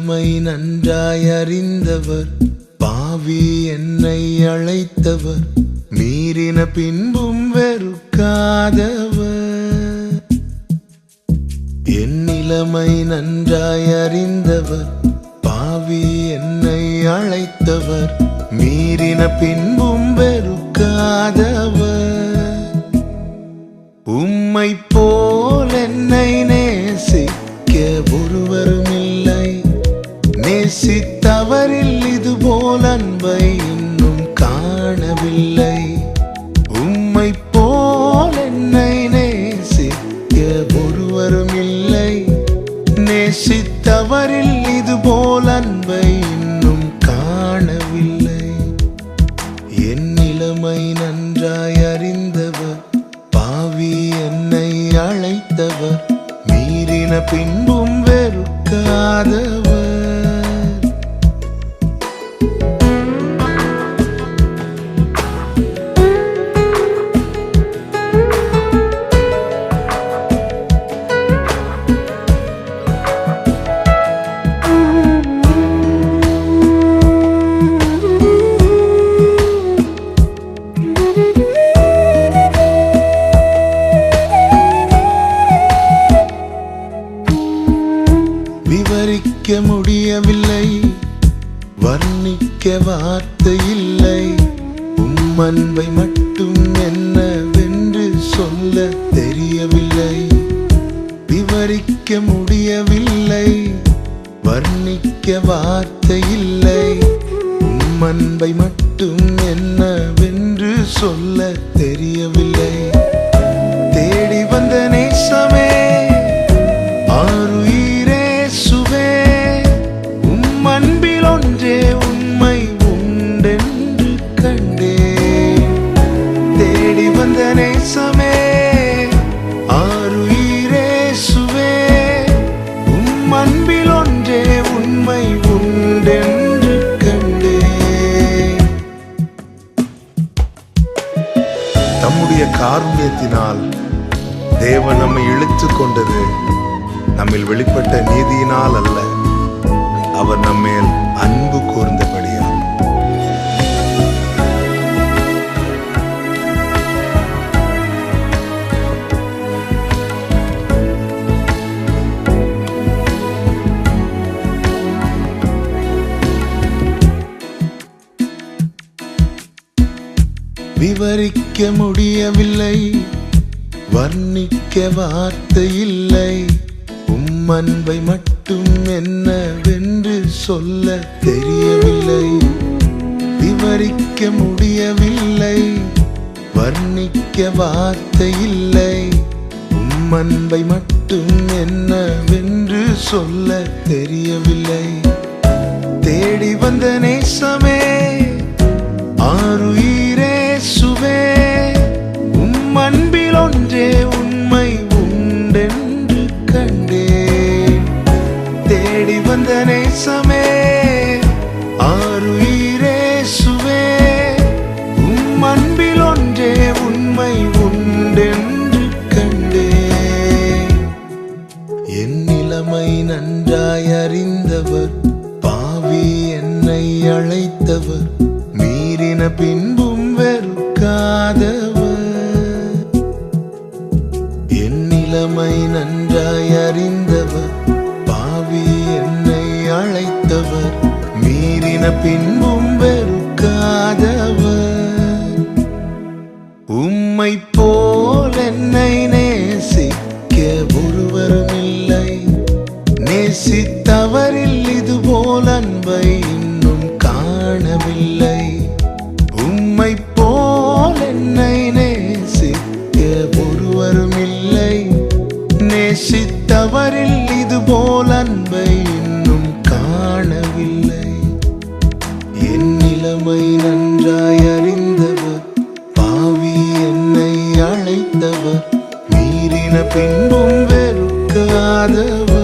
நிலைமை நன்றாய் அறிந்தவர், பாவி என்னை அழைத்தவர், மீறின பின்பும் வெறுக்காதவர். என் நிலைமை நன்றாய் அறிந்தவர், பாவி என்னை அழைத்தவர், மீறின பின்பும் வெறுக்காதவர். உம்மை போல் என்னை நேசிக்க ஒருவரும் இல்லை, நேசித்தவரில் இதுபோல் அன்பை இன்னும் காணவில்லை. உம்மை போல் என்னை நேசிக்க ஒருவரும் இல்லை, நேசித்தவரில் இதுபோல் அன்பை இன்னும் காணவில்லை. என் நிலைமை நன்றாய் அறிந்தவர், பாவி என்னை அழைத்தவர், மீறின பின்பும் வெறுக்காதவர். விவரிக்க முடியவில்லை, வர்ணிக்க வார்த்தை இல்லை, உம் அன்பை மட்டும் என்னவென்று சொல்ல தெரியவில்லை. விவரிக்க முடியவில்லை, வர்ணிக்க வார்த்தை இல்லை, உம் அன்பை மட்டும் என்னவென்று சொல்ல தெரியவில்லை. தேடி வந்த நேசமே, அன்பில் ஒன்றே உண்மை உண்டென்று கண்டேன். தேடி வந்த நேசமே, ஆருயிரேசுவே, உம் அன்பில் ஒன்றே உண்மை உண்டென்று கண்டேன். தம்முடைய காருண்யத்தினால் தேவன் நம்மை இழுத்துக் கொண்டது நம்மில் வெளிப்பட்ட நீதியினால் அல்ல, அவர் நம்மேல் அன்பு கூர்ந்தபடியால். விவரிக்க முடியவில்லை, வர்ணிக்க வார்த்தை இல்லை, உம் அன்பை மட்டும் என்னவென்று சொல்ல தெரியவில்லை. விவரிக்க முடியவில்லை, வர்ணிக்க வார்த்தை இல்லை, உம் அன்பை மட்டும் என்னவென்று சொல்ல தெரியவில்லை. தேடி வந்த நேசமே, ஆருயிரேசுவே, உம் அன்பில் ஒன்றே உண்மை உண்டென்று கண்டேன். தேடி வந்த நேசமே, ஆருயிரேசுவே, உம் அன்பில் ஒன்றே உண்மை உண்டென்று கண்டேன். என் நிலைமை நன்றாய் அறிந்தவர், பாவி என்னை அழைத்தவர், மீறின பின்பும் வெறுக்காதவர். என் நிலைமை நன்றாய் அறிந்தவர், பாவி என்னை அழைத்தவர், மீறின பின்பும் வெறுக்காதவர். உம்மை போல் என்னை நேசிக்க ஒருவரும் இல்லை, நேசித்தவரில் இதுபோல் அன்பை இன்னும் காணவில்லை. உம்மை போல் என்னை நேசிக்க ஒருவரும் இல்லை, நேசித்தவரில் இதுபோல் அன்பை இன்னும் காணவில்லை. என் நிலைமை நன்றாய் அறிந்தவர், பாவி என்னை அழைத்தவர், மீறின பின்பும் வெறுக்காதவர்.